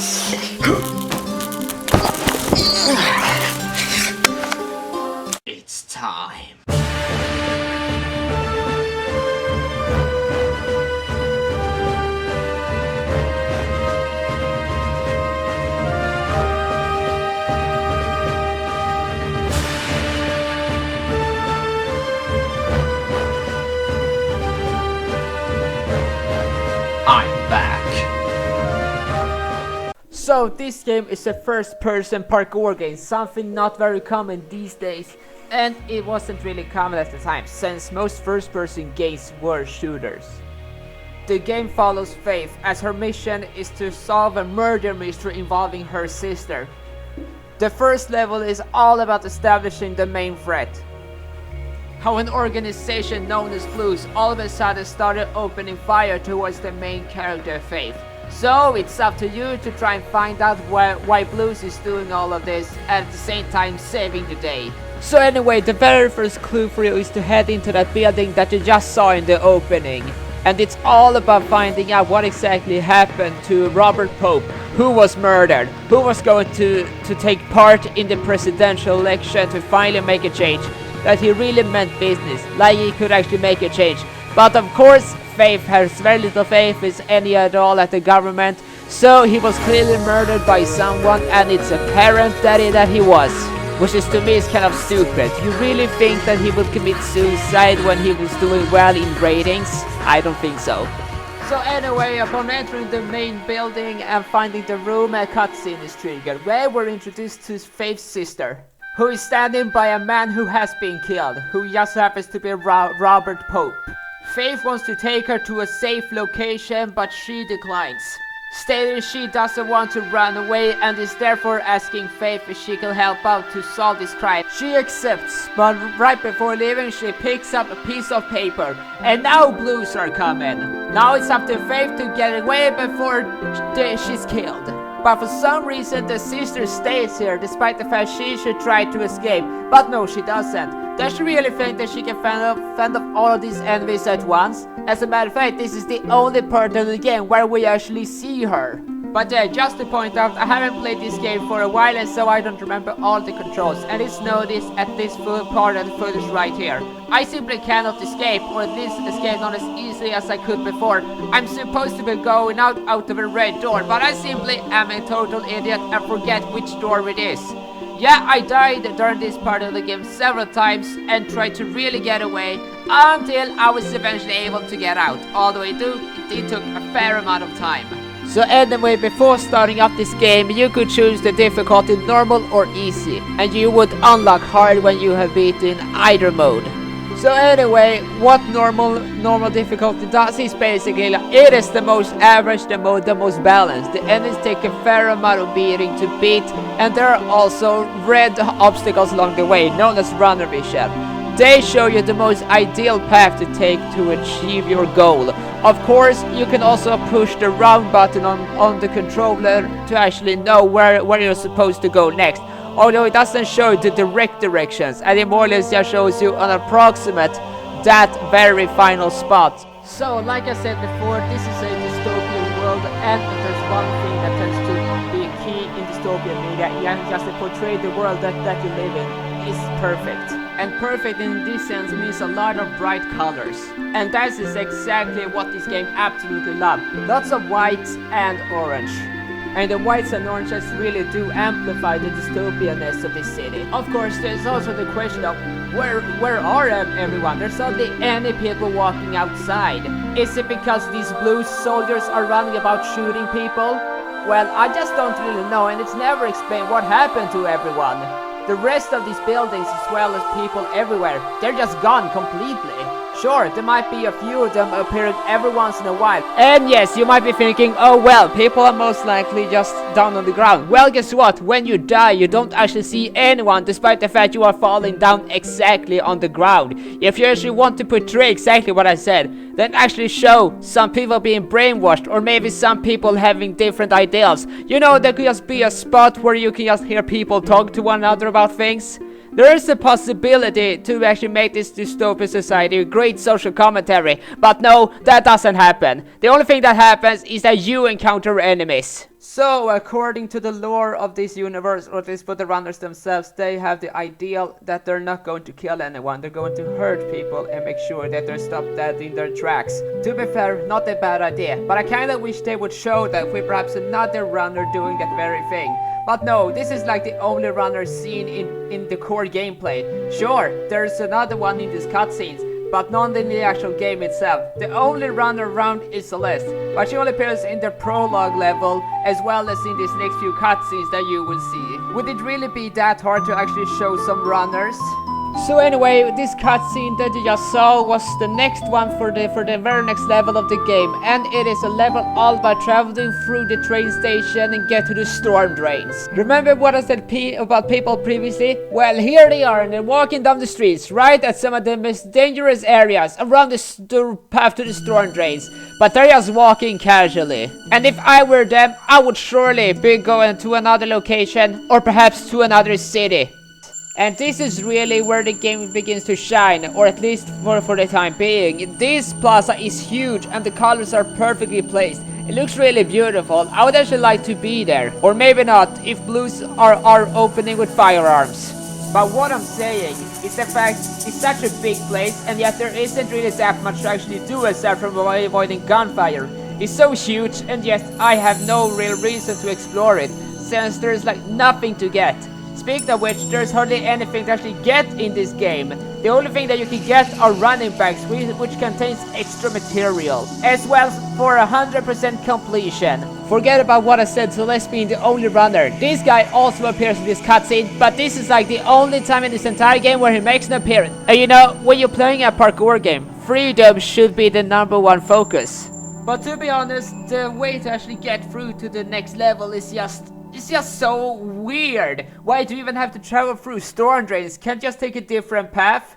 It's time. I'm back. So this game is a first-person parkour game, something not very common these days, and it wasn't really common at the time, since most first-person games were shooters. The game follows Faith, as her mission is to solve a murder mystery involving her sister. The first level is all about establishing the main threat. How an organization known as Blues all of a sudden started opening fire towards the main character Faith. So it's up to you to try and find out why Blues is doing all of this and at the same time saving the day. So anyway, the very first clue for you is to head into that building that you just saw in the opening. And it's all about finding out what exactly happened to Robert Pope, who was murdered, who was going to take part in the presidential election to finally make a change. That he really meant business, like he could actually make a change. But of course, Faith has very little faith in any at all at the government, so he was clearly murdered by someone, and it's apparent that he was. Which is, to me, is kind of stupid. You really think that he would commit suicide when he was doing well in ratings? I don't think so. So anyway, upon entering the main building and finding the room, a cutscene is triggered, where we're introduced to Faith's sister, who is standing by a man who has been killed, who just happens to be Robert Pope. Faith wants to take her to a safe location, but she declines, stating she doesn't want to run away and is therefore asking Faith if she can help out to solve this crime. She accepts, but right before leaving she picks up a piece of paper, and now Blues are coming. Now it's up to Faith to get away before she's killed. But for some reason the sister stays here despite the fact she should try to escape. But no, she doesn't. Does she really think that she can fend off all of these enemies at once? As a matter of fact, this is the only part of the game where we actually see her. But yeah, just to point out, I haven't played this game for a while and so I don't remember all the controls. And it's noticed at this full part of the footage right here. I simply cannot escape, or at least escape not as easily as I could before. I'm supposed to be going out of a red door, but I simply am a total idiot and forget which door it is. Yeah, I died during this part of the game several times and tried to really get away until I was eventually able to get out, although it took a fair amount of time. So anyway, before starting up this game, you could choose the difficulty normal or easy, and you would unlock hard when you have beaten either mode. So anyway, what normal difficulty does is basically, it is the most average, the most balanced. The enemies take a fair amount of beating to beat, and there are also red obstacles along the way, known as runner vision. They show you the most ideal path to take to achieve your goal. Of course, you can also push the round button on the controller to actually know where you're supposed to go next. Although it doesn't show the direct directions, and it more or less just shows you an approximate that very final spot. So, like I said before, this is a dystopian world, and if there's one thing that tends to be key in dystopian media, and just to portray the world that you live in, is perfect. And perfect in this sense means a lot of bright colors. And that is exactly what this game absolutely loves. Lots of white and orange. And the whites and oranges really do amplify the dystopianness of this city. Of course, there's also the question of where are everyone? There's hardly any people walking outside. Is it because these Blues soldiers are running about shooting people? Well, I just don't really know, and it's never explained what happened to everyone. The rest of these buildings, as well as people everywhere, they're just gone completely. Sure, there might be a few of them appearing every once in a while. And yes, you might be thinking, oh well, people are most likely just down on the ground. Well, guess what? When you die, you don't actually see anyone, despite the fact you are falling down exactly on the ground. If you actually want to portray exactly what I said, then actually show some people being brainwashed, or maybe some people having different ideals. You know, there could just be a spot where you can just hear people talk to one another about things. There is a possibility to actually make this dystopian society a great social commentary, but no, that doesn't happen. The only thing that happens is that you encounter enemies. So, according to the lore of this universe, or at least for the runners themselves, they have the ideal that they're not going to kill anyone, they're going to hurt people and make sure that they're stopped dead in their tracks. To be fair, not a bad idea, but I kinda wish they would show that with perhaps another runner doing that very thing. But no, this is like the only runner seen in the core gameplay. Sure, there's another one in these cutscenes, but none in the actual game itself. The only runner around is Celeste, but she only appears in the prologue level as well as in these next few cutscenes that you will see. Would it really be that hard to actually show some runners? So anyway, this cutscene that you just saw was the next one for the very next level of the game, and it is a level all about traveling through the train station and get to the storm drains. Remember what I said about people previously? Well, here they are, and they're walking down the streets, right at some of the most dangerous areas around the path to the storm drains, but they're just walking casually. And if I were them, I would surely be going to another location, or perhaps to another city. And this is really where the game begins to shine, or at least for the time being. This plaza is huge and the colors are perfectly placed. It looks really beautiful. I would actually like to be there. Or maybe not, if blues are opening with firearms. But what I'm saying is the fact it's such a big place, and yet there isn't really that much to actually do aside from avoiding gunfire. It's so huge, and yet I have no real reason to explore it, since there's like nothing to get. Speaking of which, there's hardly anything to actually get in this game. The only thing that you can get are running bags, which contains extra material, as well for 100% completion. Forget about what I said, Celeste being the only runner. This guy also appears in this cutscene, but this is like the only time in this entire game where he makes an appearance. And you know, when you're playing a parkour game, freedom should be the #1 focus. But to be honest, the way to actually get through to the next level is just so weird. Why do you even have to travel through storm drains? Can't just take a different path?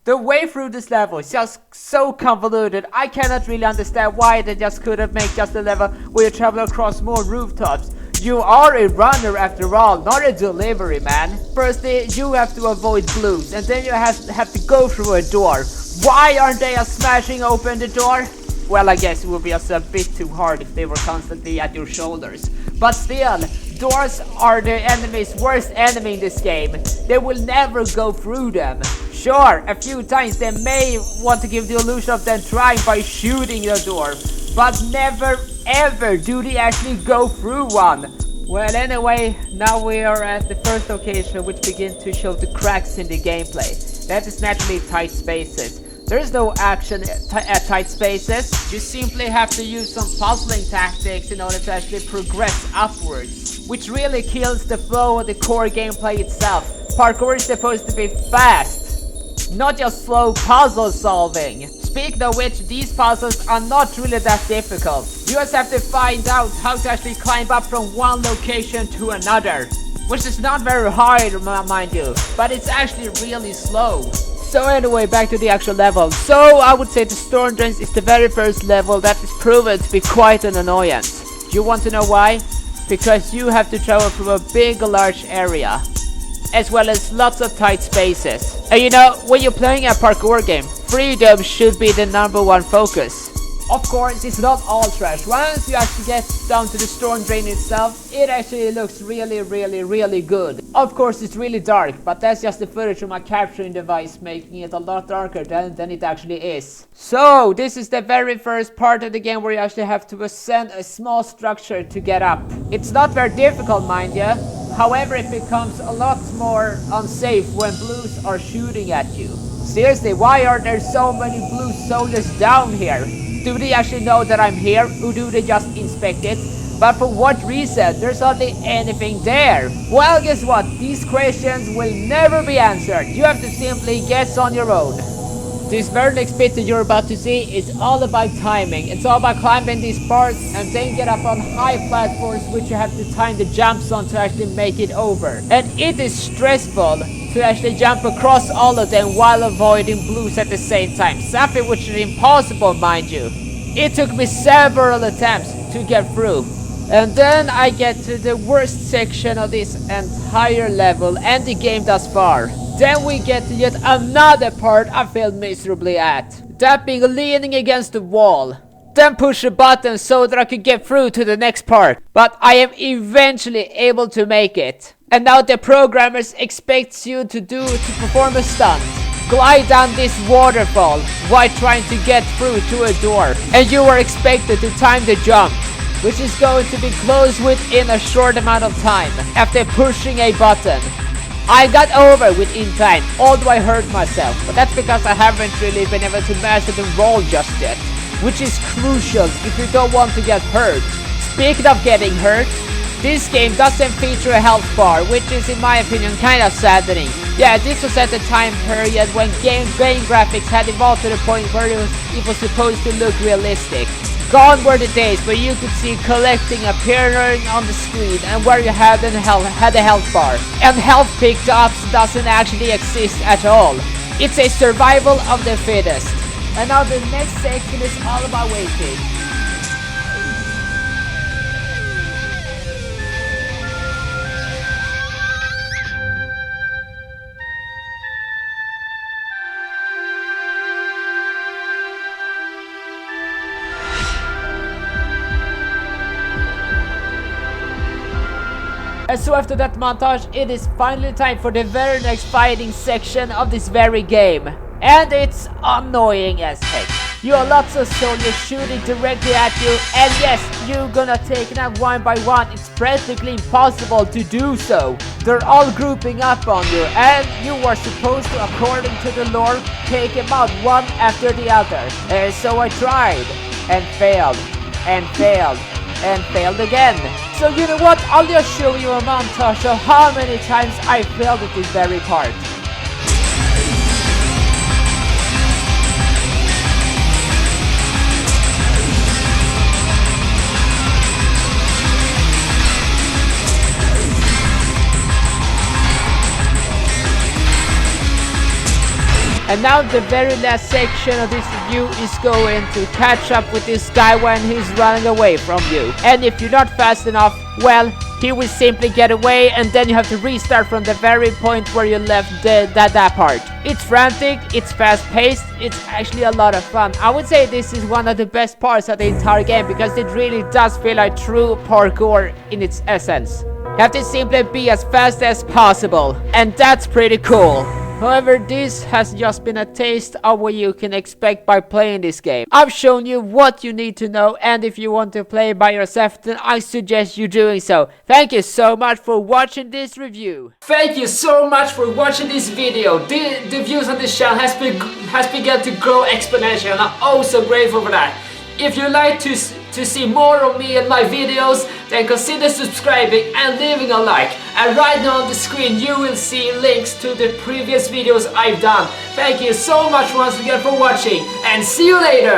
The way through this level is just so convoluted. I cannot really understand why they just couldn't make just a level where you travel across more rooftops. You are a runner after all, not a delivery man. Firstly, you have to avoid blues, and then you have to go through a door. Why aren't they smashing open the door? Well, I guess it would be just a bit too hard if they were constantly at your shoulders. But still, doors are the enemy's worst enemy in this game. They will never go through them. Sure, a few times they may want to give the illusion of them trying by shooting the door, but never ever do they actually go through one. Well, anyway, now we are at the first location which begins to show the cracks in the gameplay. That is naturally tight spaces. There is no action at tight spaces. You simply have to use some puzzling tactics in order to actually progress upwards, which really kills the flow of the core gameplay itself. Parkour is supposed to be fast, not just slow puzzle solving. Speaking of which, these puzzles are not really that difficult. You just have to find out how to actually climb up from one location to another, which is not very hard, mind you, but it's actually really slow. So anyway, back to the actual level. So I would say the storm drains is the very first level that is proven to be quite an annoyance. You want to know why? Because you have to travel through a big large area, as well as lots of tight spaces. And you know, when you're playing a parkour game, freedom should be the #1 focus. Of course, it's not all trash. Once you actually get down to the storm drain itself, it actually looks really good. Of course, it's really dark, but that's just the footage from my capturing device, making it a lot darker than it actually is. So, this is the very first part of the game where you actually have to ascend a small structure to get up. It's not very difficult, mind you. However, it becomes a lot more unsafe when blues are shooting at you. Seriously, why are there so many blue soldiers down here? Do they actually know that I'm here, or do they just inspect it? But for what reason? There's hardly anything there. Well, guess what? These questions will never be answered. You have to simply guess on your own. This very next bit that you're about to see is all about timing. It's all about climbing these parts and then get up on high platforms which you have to time the jumps on to actually make it over. And it is stressful to actually jump across all of them while avoiding blues at the same time. Something which is impossible, mind you. It took me several attempts to get through. And then I get to the worst section of this entire level and the game thus far. Then we get to yet another part I failed miserably at. That being leaning against the wall. then push a button so that I could get through to the next part. But I am eventually able to make it. And now the programmers expect you to perform a stunt. Glide down this waterfall while trying to get through to a door. And you are expected to time the jump, which is going to be closed within a short amount of time after pushing a button. I got over within time, although I hurt myself, but that's because I haven't really been able to master the roll just yet, which is crucial if you don't want to get hurt. Speaking of getting hurt, this game doesn't feature a health bar, which is in my opinion kind of saddening. Yeah, this was at the time period when game graphics had evolved to the point where it was supposed to look realistic. Gone were the days where you could see collecting appearing on the screen and where you had a health bar. And health pickups doesn't actually exist at all. It's a survival of the fittest. And now the next section is all about waiting. And so after that montage, it is finally time for the very next fighting section of this very game. And it's annoying as heck. You have lots of soldiers shooting directly at you, and yes, you're gonna take them out one by one. It's practically impossible to do so. They're all grouping up on you, and you are supposed to, according to the lore, take them out one after the other. So I tried, and failed, and failed, and failed again. So you know what, I'll just show you a montage of how many times I failed at this very part. And now the very last section of this review is going to catch up with this guy when he's running away from you. And if you're not fast enough, well, he will simply get away and then you have to restart from the very point where you left that part. It's frantic, it's fast paced, it's actually a lot of fun. I would say this is one of the best parts of the entire game because it really does feel like true parkour in its essence. You have to simply be as fast as possible, and that's pretty cool. However, this has just been a taste of what you can expect by playing this game. I've shown you what you need to know, and if you want to play by yourself, then I suggest you doing so. Thank you so much for watching this review. Thank you so much for watching this video. The views on this channel has begun to grow exponentially, and I'm oh so grateful for that. If you'd like to see more of me and my videos, then consider subscribing and leaving a like. And right now on the screen you will see links to the previous videos I've done. Thank you so much once again for watching, and see you later!